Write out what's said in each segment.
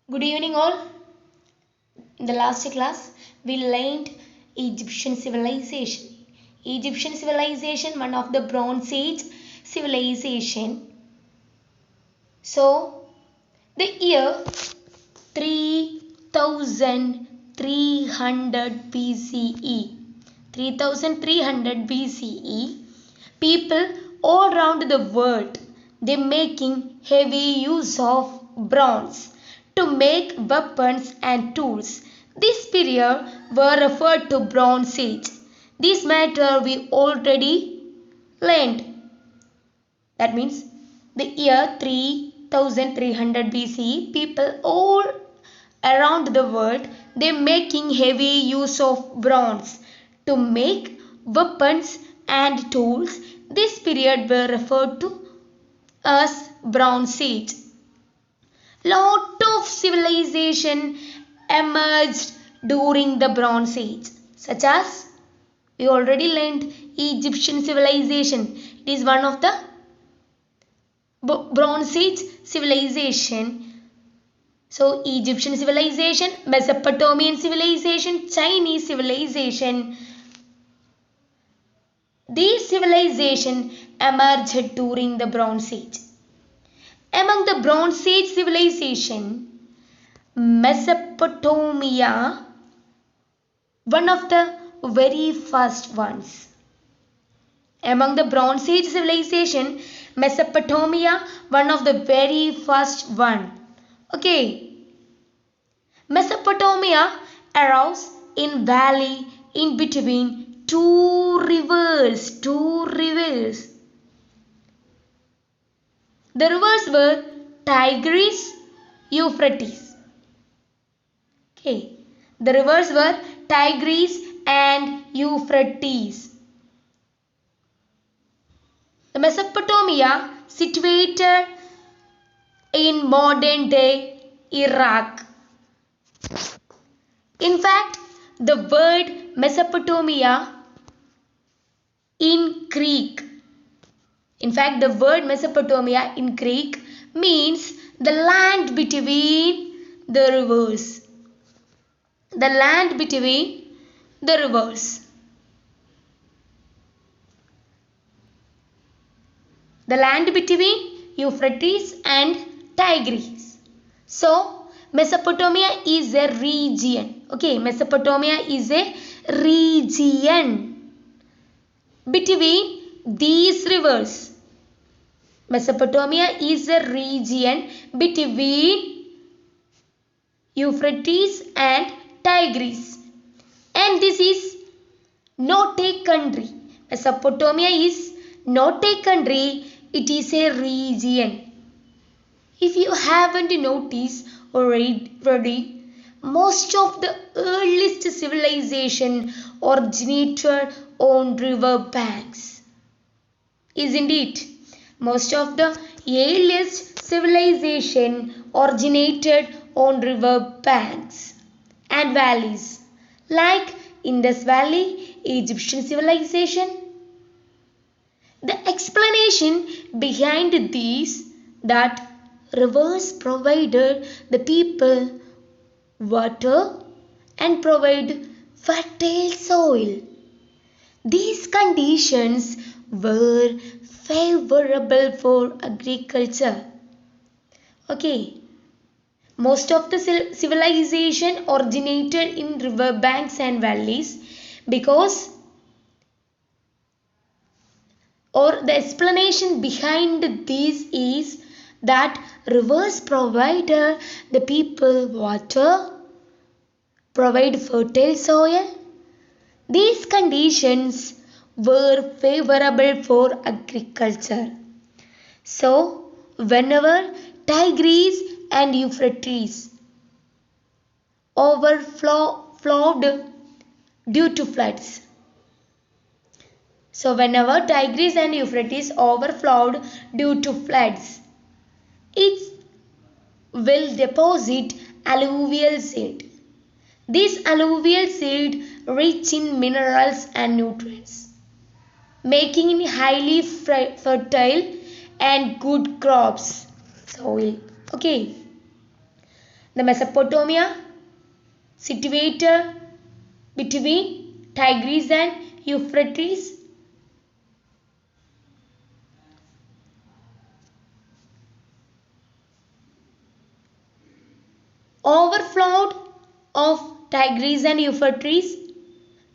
Good evening, all. In the last class, we learned Egyptian civilization. Egyptian civilization, one of the Bronze Age civilization. So, the year 3300 BCE. 3300 BCE. People all around the world, they making heavy use of bronze to make weapons and tools. This period were referred to Bronze Age. This matter we already learned. That means the year 3300 BCE, people all around the world, they making heavy use of bronze to make weapons and tools. This period were referred to as Bronze Age. Lot of civilization emerged during the Bronze Age, such as we already learned Egyptian civilization. It is one of the Bronze Age civilization. So Egyptian civilization, Mesopotamian civilization, Chinese civilization. These civilization emerged during the Bronze Age. Among the Bronze Age civilization, Mesopotamia, one of the very first ones. Among the Bronze Age civilization, Mesopotamia, one of the very first one. Okay. Mesopotamia arose in valley in between two rivers. The rivers were Tigris, Euphrates. Okay. The rivers were Tigris and Euphrates. The Mesopotamia situated in modern day Iraq. In fact, the word Mesopotamia in Greek means the land between the rivers. The land between the rivers. The land between Euphrates and Tigris. So, Mesopotamia is a region. Okay, Mesopotamia is a region between these rivers. Mesopotamia is a region between Euphrates and Tigris. And this is not a country. Mesopotamia is not a country, it is a region. If you haven't noticed already, most of the earliest civilization originated on river banks. Isn't it? Most of the earliest civilization originated on river banks and valleys, like Indus Valley, Egyptian civilization. The explanation behind these that rivers provided the people water and provide fertile soil. These conditions were favorable for agriculture. Okay. Most of the civilization originated in river banks and valleys because the explanation behind this is that rivers provided the people water, provide fertile soil. These conditions were favorable for agriculture. So, whenever Tigris and Euphrates overflowed due to floods. So, whenever Tigris and Euphrates overflowed due to floods, it will deposit alluvial silt. This alluvial silt rich in minerals and nutrients, making it highly fertile and good crops soil. Okay. The Mesopotamia situated between Tigris and Euphrates. Overflowed of Tigris and Euphrates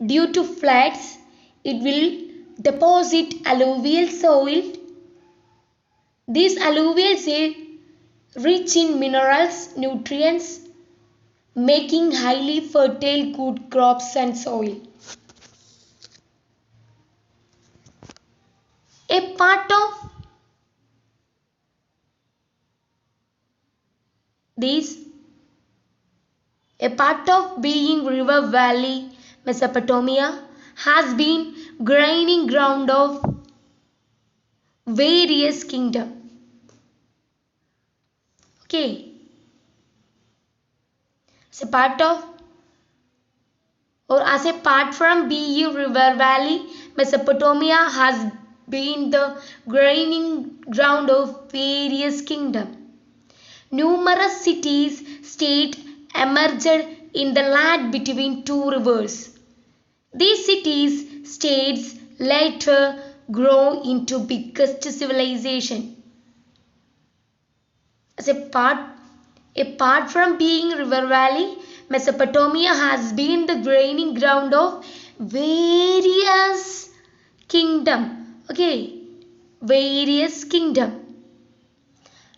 due to floods, it will deposit alluvial soil. These alluvials are rich in minerals, nutrients, making highly fertile good crops and soil. A part of being river valley Mesopotamia has been graining ground of various kingdom. Okay, as a part from being river valley, Mesopotamia has been the graining ground of various kingdom. Numerous cities state emerged in the land between two rivers. These cities states later grow into biggest civilization. As apart from being river valley, Mesopotamia has been the graining ground of various kingdom. Okay, various kingdom.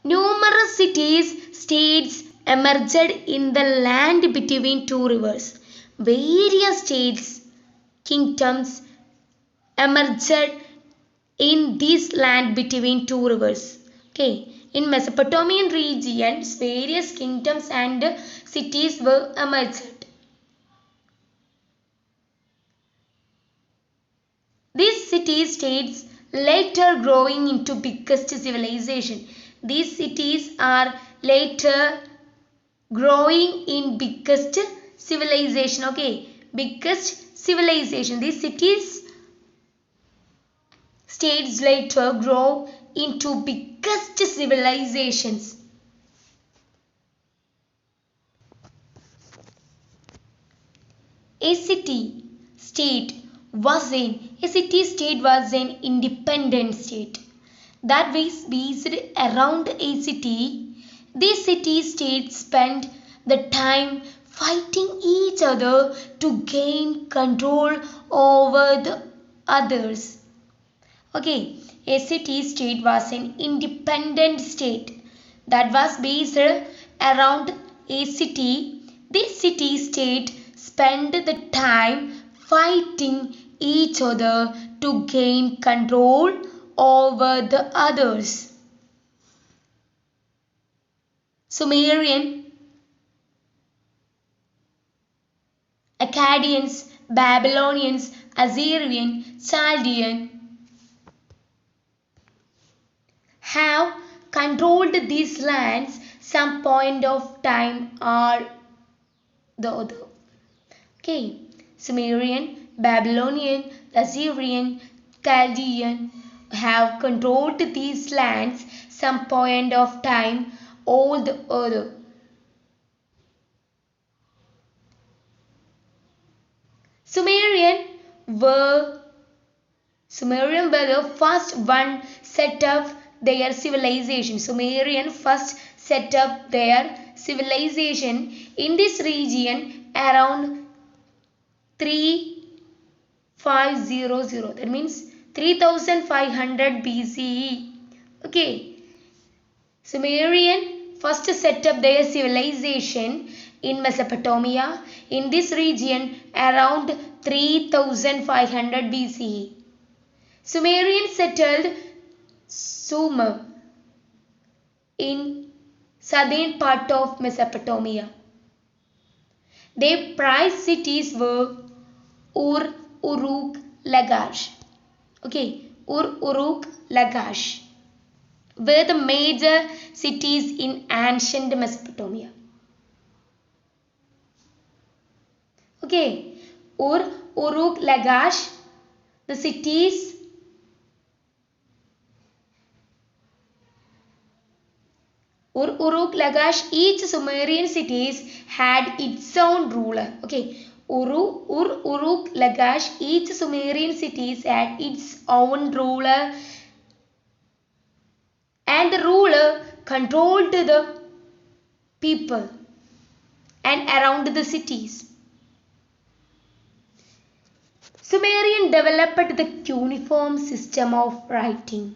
Numerous cities states emerged in the land between two rivers. Various states, kingdoms emerged in this land between two rivers. Okay, in Mesopotamian regions, various kingdoms and cities were emerged. These city-states later growing into biggest civilization. These cities are later growing in biggest civilization. Okay, biggest civilization. These cities states later grow into biggest civilizations. A city-state was an independent state that was based around a city. These city-states spent the time fighting each other to gain control over the others. Okay, a city-state was an independent state that was based around a city. This city-state spent the time fighting each other to gain control over the others. Sumerian, Akkadians, Babylonians, Assyrian, Chaldean have controlled these lands some point of time or the other. Okay, Sumerian, Babylonian, Assyrian, Chaldean have controlled these lands some point of time or the other. Sumerian were the first one set up their civilization. Sumerian first set up their civilization in this region around 3500. That means 3500 BCE. Okay, Sumerian first set up their civilization in Mesopotamia in this region around 3500 BCE. Sumerians settled Sumer in southern part of Mesopotamia. Their prize cities were Ur, Uruk, Lagash. Okay, Ur, Uruk, Lagash were the major cities in ancient Mesopotamia. Okay, Ur, Uruk, Lagash, the cities Ur, Uruk, Lagash, each Sumerian cities had its own ruler. Okay, Uruk, Lagash, each Sumerian cities had its own ruler, and the ruler controlled the people and around the cities. Sumerian developed the cuneiform system of writing.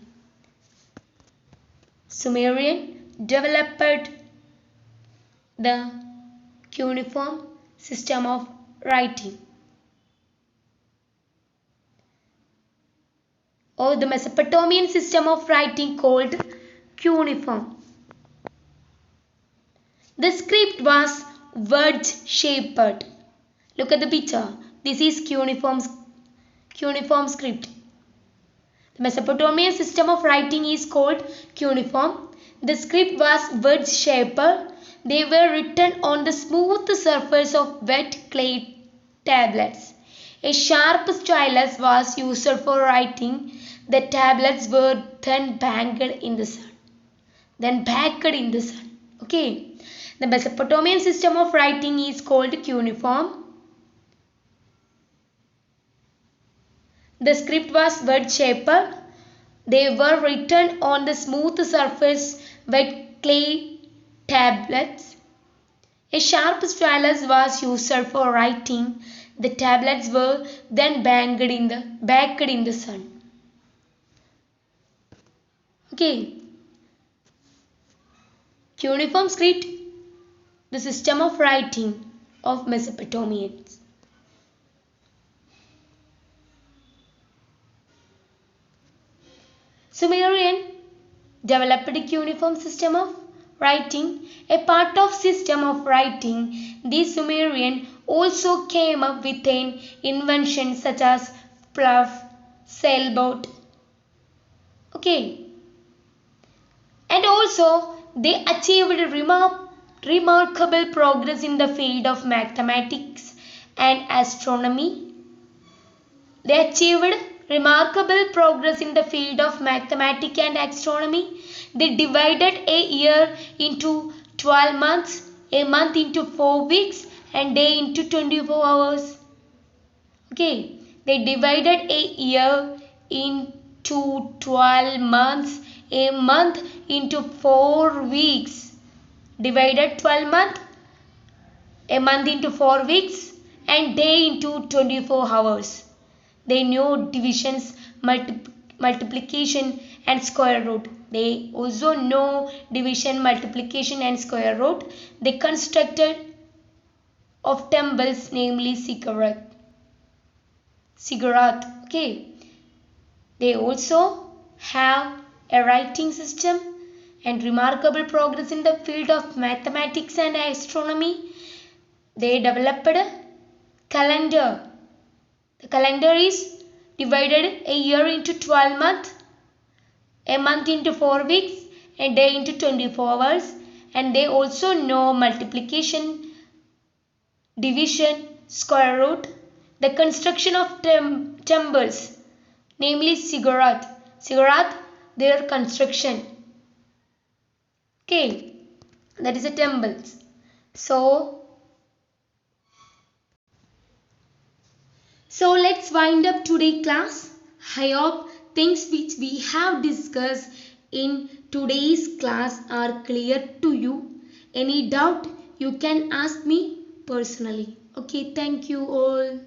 Sumerian developed the cuneiform system of writing. Or the Mesopotamian system of writing called cuneiform. The script was wedge-shaped. Look at the picture. This is cuneiform script. The Mesopotamian system of writing is called cuneiform. The script was wedge-shaped. They were written on the smooth surface of wet clay tablets. A sharp stylus was used for writing. The tablets were then baked in the sun. Okay. The Mesopotamian system of writing is called cuneiform. The script was wedge-shaped. They were written on the smooth surface wet clay tablets. A sharp stylus was used for writing. The tablets were then baked in the sun. Okay. Cuneiform script, the system of writing of Mesopotamians. Sumerian developed a cuneiform system of writing. A part of system of writing, the Sumerian also came up with an invention such as plough, sailboat. Okay. And also they achieved remarkable progress in the field of mathematics and astronomy. They achieved remarkable progress in the field of mathematics and astronomy. They divided a year into 12 months, a month into 4 weeks, and day into 24 hours. Okay, they divided a year into 12 months, a month into 4 weeks. Divided 12 months, a month into 4 weeks, and day into 24 hours. They knew divisions, multiplication and square root. They also know division, multiplication and square root. They constructed of temples, namely ziggurat. Okay. They also have a writing system and remarkable progress in the field of mathematics and astronomy. They developed a calendar. The calendar is divided a year into 12 months, a month into 4 weeks, a day into 24 hours. And they also know multiplication, division, square root, the construction of temples, namely ziggurat, their construction. Okay, that is a temples. So let's wind up today's class. I hope things which we have discussed in today's class are clear to you. Any doubt you can ask me personally. Okay, thank you all.